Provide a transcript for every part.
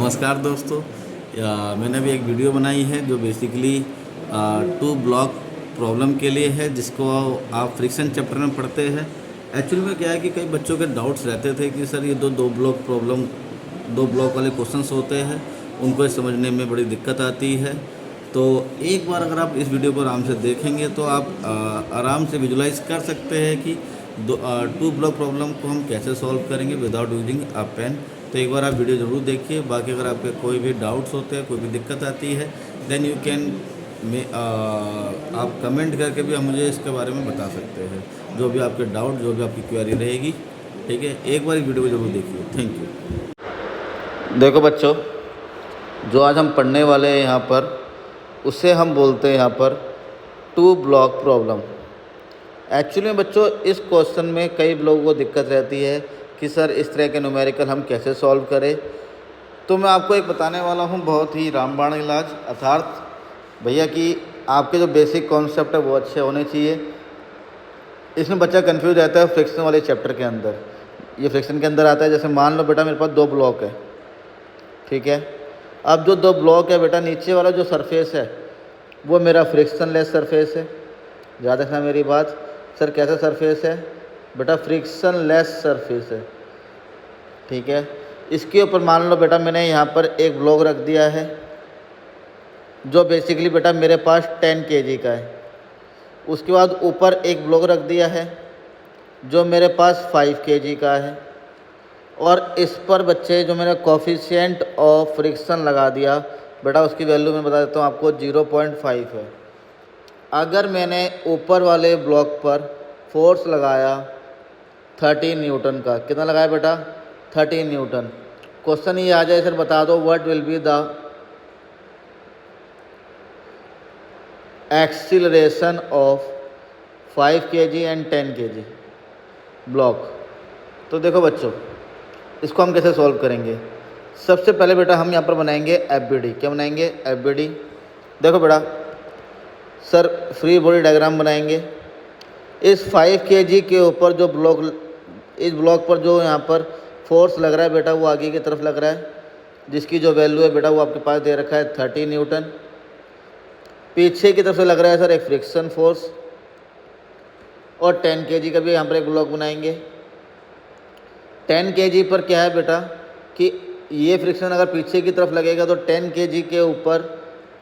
नमस्कार दोस्तों। मैंने अभी एक वीडियो बनाई है जो बेसिकली टू ब्लॉक प्रॉब्लम के लिए है, जिसको आप फ्रिक्शन चैप्टर में पढ़ते हैं। एक्चुअली में क्या है कि कई बच्चों के डाउट्स रहते थे कि सर ये दो ब्लॉक प्रॉब्लम, दो ब्लॉक वाले क्वेश्चंस होते हैं, उनको समझने में बड़ी दिक्कत आती है। तो एक बार अगर आप इस वीडियो को आराम से देखेंगे तो आप आराम से विजुलाइज कर सकते हैं कि टू ब्लॉक प्रॉब्लम को हम कैसे सॉल्व करेंगे विदाउट यूजिंग अ पेन। तो एक बार आप वीडियो ज़रूर देखिए। बाकी अगर आपके कोई भी डाउट्स होते हैं, कोई भी दिक्कत आती है, देन यू कैन आप कमेंट करके भी आप मुझे इसके बारे में बता सकते हैं, जो भी आपके डाउट, जो भी आपकी क्वेरी रहेगी। ठीक है, एक बार इस वीडियो को ज़रूर देखिए। Thank you. देखो बच्चों, जो आज हम पढ़ने वाले हैं यहाँ पर, उसे हम बोलते हैं यहाँ पर टू ब्लॉक प्रॉब्लम। एक्चुअली में बच्चों इस क्वेश्चन में कई लोगों को दिक्कत रहती है कि सर इस तरह के न्यूमेरिकल हम कैसे सॉल्व करें। तो मैं आपको एक बताने वाला हूँ, बहुत ही रामबाण इलाज, अर्थात भैया कि आपके जो बेसिक कॉन्सेप्ट है वो अच्छे होने चाहिए। इसमें बच्चा कंफ्यूज रहता है फ्रिक्शन वाले चैप्टर के अंदर। ये फ्रिक्शन के अंदर आता है, जैसे मान लो बेटा मेरे पास दो ब्लॉक है, ठीक है। अब जो दो ब्लॉक है बेटा, नीचे वाला जो सरफेस है वो मेरा फ्रिक्शन लेस सरफेस है। याद रखना मेरी बात। सर कैसा सरफेस है बेटा? फ्रिक्शन लेस सरफेस है, ठीक है। इसके ऊपर मान लो बेटा मैंने यहाँ पर एक ब्लॉक रख दिया है जो बेसिकली बेटा मेरे पास 10 kg का है। उसके बाद ऊपर एक ब्लॉक रख दिया है जो मेरे पास 5 kg का है, और इस पर बच्चे जो मैंने कोफिशिएंट ऑफ फ्रिक्शन लगा दिया बेटा, उसकी वैल्यू मैं बता देता हूँ आपको, 0.5 है। अगर मैंने ऊपर वाले ब्लॉक पर फोर्स लगाया 30 न्यूटन का, कितना लगाया बेटा? 30 न्यूटन। क्वेश्चन ये आ जाए, सर बता दो what will be the acceleration of 5 kg and 10 kg block. तो देखो बच्चों, इसको हम कैसे सॉल्व करेंगे। सबसे पहले बेटा हम यहाँ पर बनाएंगे एफबीडी। क्या बनाएंगे? एफबीडी। देखो बेटा, सर फ्री बॉडी डायग्राम बनाएंगे। इस 5 kg के ऊपर जो ब्लॉक, इस ब्लॉक पर जो यहाँ पर फोर्स लग रहा है बेटा, वो आगे की तरफ लग रहा है, जिसकी जो वैल्यू है बेटा वो आपके पास दे रखा है 30 न्यूटन। पीछे की तरफ से लग रहा है सर एक फ्रिक्शन फोर्स, और 10 kg का भी यहाँ पर एक ब्लॉक बनाएंगे। 10 kg पर क्या है बेटा कि ये फ्रिक्शन अगर पीछे की तरफ लगेगा तो 10 kg के ऊपर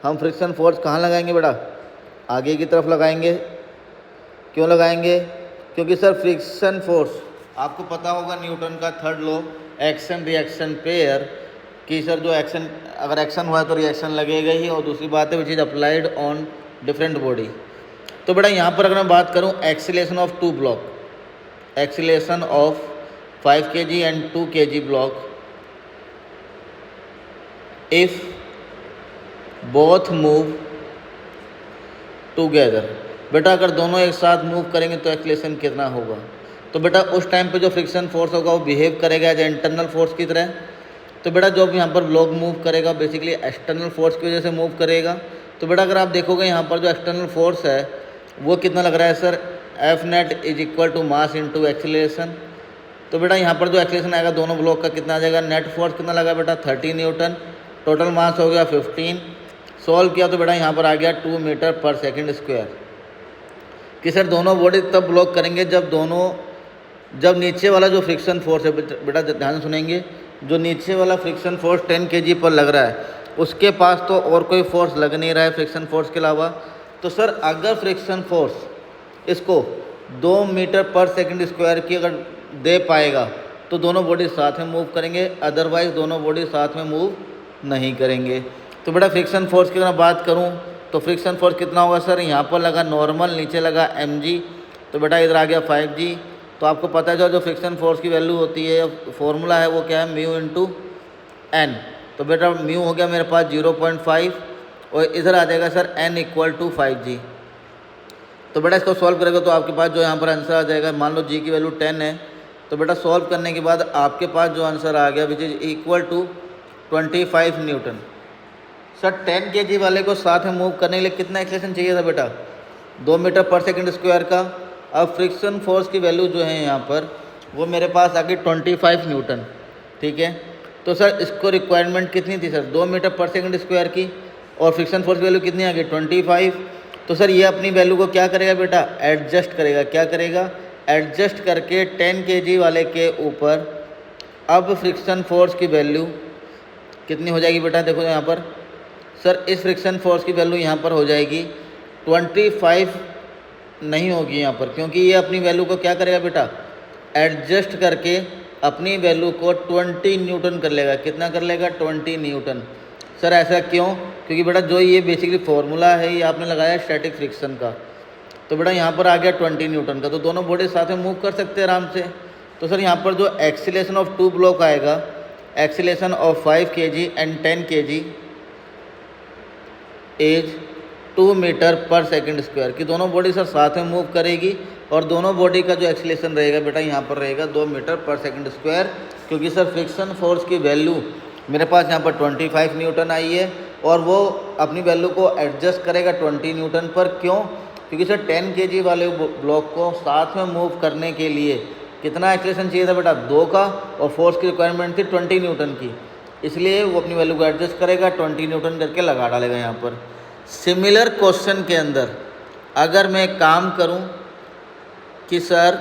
हम फ्रिक्शन फोर्स कहाँ लगाएंगे बेटा? आगे की तरफ लगाएंगे। क्यों लगाएंगे? क्योंकि सर फ्रिक्शन फोर्स आपको पता होगा न्यूटन का third law, action reaction pair, कि सर जो एक्शन, अगर एक्शन हुआ तो रिएक्शन लगेगा ही, और दूसरी बात है which is applied on different body. तो बेटा यहाँ पर अगर मैं बात करूँ acceleration of two block, acceleration of 5 kg and 2 kg block, if both move together. बेटा अगर दोनों एक साथ मूव करेंगे तो एक्सीलरेशन कितना होगा? तो बेटा उस टाइम पे जो फ्रिक्शन फोर्स होगा वो बिहेव करेगा एज इंटरनल फोर्स की तरह। तो बेटा जो भी यहाँ पर ब्लॉक मूव करेगा बेसिकली एक्सटर्नल फोर्स की वजह से मूव करेगा। तो बेटा अगर आप देखोगे यहाँ पर जो एक्सटर्नल फोर्स है वो कितना लग रहा है sir? F net is equal to mass into acceleration. तो बेटा यहाँ पर जो एक्सीलरेशन आएगा दोनों ब्लॉक का कितना आ जाएगा? नेट फोर्स कितना लगा बेटा? 30 न्यूटन। टोटल मास हो गया 15। सॉल्व किया तो बेटा यहाँ पर आ गया 2 मीटर पर सेकंड स्क्वायर। कि सर दोनों बॉडी तब ब्लॉक करेंगे जब नीचे वाला जो फ्रिक्शन फोर्स है बेटा, ध्यान से सुनेंगे, जो नीचे वाला फ्रिक्शन फोर्स 10 kg पर लग रहा है उसके पास तो और कोई फोर्स लग नहीं रहा है फ्रिक्शन फोर्स के अलावा। तो सर अगर फ्रिक्शन फोर्स इसको 2 मीटर पर सेकंड स्क्वायर की अगर दे पाएगा तो दोनों बॉडी साथ में मूव करेंगे, अदरवाइज दोनों बॉडी साथ में मूव नहीं करेंगे। तो बेटा फ्रिक्शन फोर्स की अगर बात करूं तो फ्रिक्शन फोर्स कितना होगा सर? यहाँ पर लगा नॉर्मल, नीचे लगा mg, तो बेटा इधर आ गया 5g। तो आपको पता है जो फ्रिक्शन फोर्स की वैल्यू होती है, फॉर्मूला है वो क्या है? Mu into N. तो बेटा म्यू हो गया मेरे पास 0.5, और इधर आ जाएगा sir n equal to 5g। तो बेटा इसको सॉल्व करेगा तो आपके पास जो यहाँ पर आंसर आ जाएगा, मान लो g की वैल्यू 10 है, तो बेटा सॉल्व करने के बाद आपके पास जो आंसर आ गया which is equal to 25 newton. Sir 10 kg वाले को साथ में मूव करने के लिए कितना एक्सीलरेशन चाहिए था बेटा? 2 मीटर पर सेकंड स्क्वायर का। अब फ्रिक्शन फोर्स की वैल्यू जो है यहाँ पर वो मेरे पास आ गई 25 न्यूटन, ठीक है। तो सर इसको रिक्वायरमेंट कितनी थी sir, 2 metre per second square की, और फ्रिक्शन फोर्स की वैल्यू कितनी आ गई 25। तो सर ये अपनी वैल्यू को क्या करेगा बेटा, एडजस्ट करेगा। क्या करेगा, एडजस्ट करके 10 kg वाले के ऊपर अब फ्रिक्शन फोर्स की वैल्यू कितनी हो जाएगी बेटा, देखो यहाँ पर सर इस फ्रिक्शन फोर्स की वैल्यू यहाँ पर हो जाएगी 25 नहीं होगी यहाँ पर, क्योंकि ये अपनी वैल्यू को क्या करेगा बेटा, एडजस्ट करके अपनी वैल्यू को 20 न्यूटन कर लेगा। कितना कर लेगा, 20 न्यूटन। सर ऐसा क्यों, क्योंकि बेटा जो ये बेसिकली फॉर्मूला है ये आपने लगाया स्टैटिक फ्रिक्शन का, तो बेटा यहाँ पर आ गया 20 न्यूटन का, तो दोनों बॉडी साथ में मूव कर सकते हैं आराम से। तो सर यहाँ पर जो एक्सीलेशन ऑफ 2 ब्लॉक आएगा, acceleration of 5 kg and 10 kg as 2 metre per second square की दोनों बॉडी सर साथ में मूव करेगी, और दोनों बॉडी का जो एक्सीलेशन रहेगा बेटा यहाँ पर रहेगा 2 मीटर पर सेकंड स्क्वायर, क्योंकि सर फ्रिक्शन फोर्स की वैल्यू मेरे पास यहाँ पर 25 न्यूटन आई है, और वो अपनी वैल्यू को एडजस्ट करेगा 20 न्यूटन पर। क्यों, क्योंकि सर 10 kg वाले ब्लॉक को साथ में मूव करने के लिए कितना एक्सीलेशन चाहिए था बेटा, 2 का, और फोर्स की रिक्वायरमेंट थी 20 न्यूटन की, इसलिए वो अपनी वैल्यू को एडजस्ट करेगा 20 न्यूटन करके लगा डालेगा यहाँ पर। सिमिलर क्वेश्चन के अंदर अगर मैं काम करूं कि सर,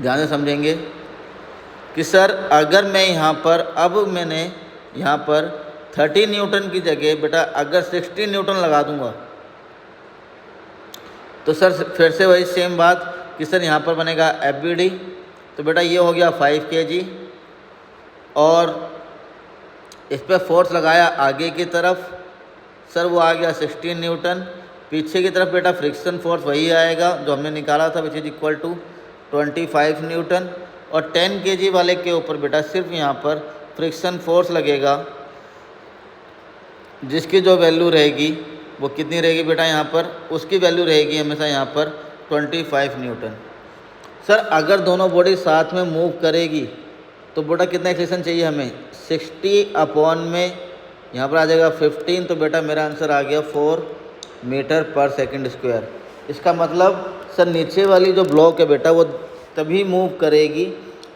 ध्यान से समझेंगे कि सर अगर मैं यहाँ पर, अब मैंने यहाँ पर 30 न्यूटन की जगह बेटा अगर 60 न्यूटन लगा दूंगा, तो सर फिर से वही सेम बात कि सर यहाँ पर बनेगा FBD, तो बेटा ये हो गया 5 kg, और इस पर फोर्स लगाया आगे की तरफ, सर वो आ गया 16 न्यूटन। पीछे की तरफ बेटा फ्रिक्शन फोर्स वही आएगा जो हमने निकाला था, which is equal to 25 newton, और 10 kg वाले के ऊपर बेटा सिर्फ यहाँ पर फ्रिक्शन फोर्स लगेगा, जिसकी जो वैल्यू रहेगी वो कितनी रहेगी बेटा, यहाँ पर उसकी वैल्यू रहेगी हमेशा यहाँ पर 25 न्यूटन। सर अगर दोनों बॉडी साथ में मूव करेगी तो बेटा कितना एक्सीलेशन चाहिए हमें, 60 अपॉन में यहाँ पर आ जाएगा 15, तो बेटा मेरा आंसर आ गया 4 मीटर पर सेकंड स्क्वायर। इसका मतलब सर नीचे वाली जो ब्लॉक है बेटा वो तभी मूव करेगी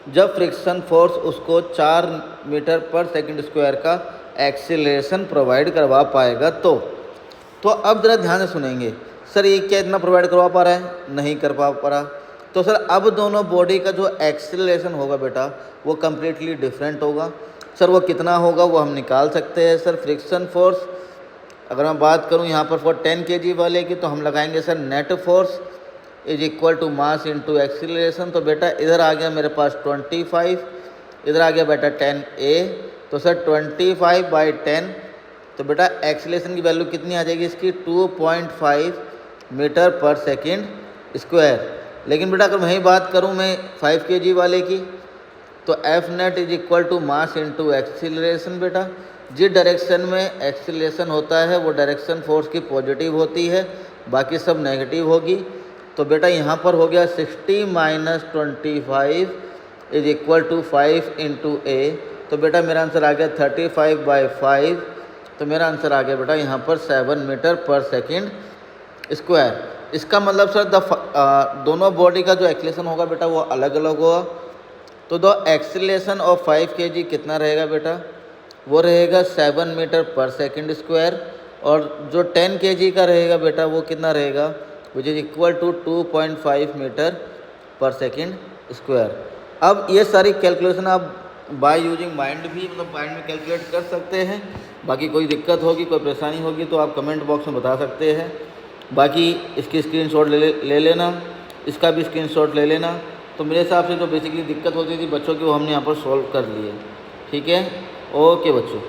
जब फ्रिक्शन फोर्स उसको 4 मीटर पर सेकंड स्क्वायर का एक्सीलरेशन प्रोवाइड करवा पाएगा। तो अब ज़रा ध्यान से सुनेंगे, सर ये क्या इतना प्रोवाइड करवा पा रहा है, नहीं कर पा रहा, तो सर अब दोनों बॉडी का जो एक्सीलरेशन होगा बेटा वो कम्प्लीटली डिफरेंट होगा। सर वो कितना होगा वो हम निकाल सकते हैं। सर फ्रिक्शन फोर्स अगर मैं बात करूं यहाँ पर फॉर 10 kg वाले की, तो हम लगाएंगे sir net force is equal to mass into acceleration. तो बेटा इधर आ गया मेरे पास 25, इधर आ गया बेटा 10A, तो सर 25/10, तो बेटा एक्सीलरेशन की वैल्यू कितनी आ जाएगी इसकी 2.5 मीटर पर सेकंड स्क्वायर। लेकिन बेटा अगर वहीं बात करूं मैं 5 kg वाले की, तो F net is equal to mass into acceleration. बेटा जिस डायरेक्शन में एक्सीलरेशन होता है वो डायरेक्शन फोर्स की पॉजिटिव होती है, बाकी सब नेगेटिव होगी। तो बेटा यहाँ पर हो गया 60 - 25 इज इक्वल टू 5 × A, तो बेटा मेरा आंसर आ गया 35/5, तो मेरा आंसर आ गया बेटा यहाँ पर 7 मीटर पर सेकंड स्क्वायर। इसका मतलब सर दोनों बॉडी का जो एक्सीलरेशन होगा बेटा वो अलग अलग होगा। तो द एक्सीलरेशन ऑफ 5 kg कितना रहेगा बेटा, वो रहेगा 7 मीटर पर सेकंड स्क्वायर, और जो 10 kg का रहेगा बेटा वो कितना रहेगा, which is equal to 2.5 metre per second square. अब ये सारी कैलकुलेशन आप बाय यूजिंग माइंड भी मतलब माइंड में कैलकुलेट कर सकते हैं। बाकी कोई दिक्कत होगी, कोई परेशानी होगी तो आप कमेंट बॉक्स में बता सकते हैं। बाकी इसकी स्क्रीनशॉट ले लेना, इसका भी स्क्रीनशॉट ले लेना। तो मेरे हिसाब से जो बेसिकली दिक्कत होती थी बच्चों की वो हमने यहाँ पर सॉल्व कर ली है। ठीक है, ओके बच्चों।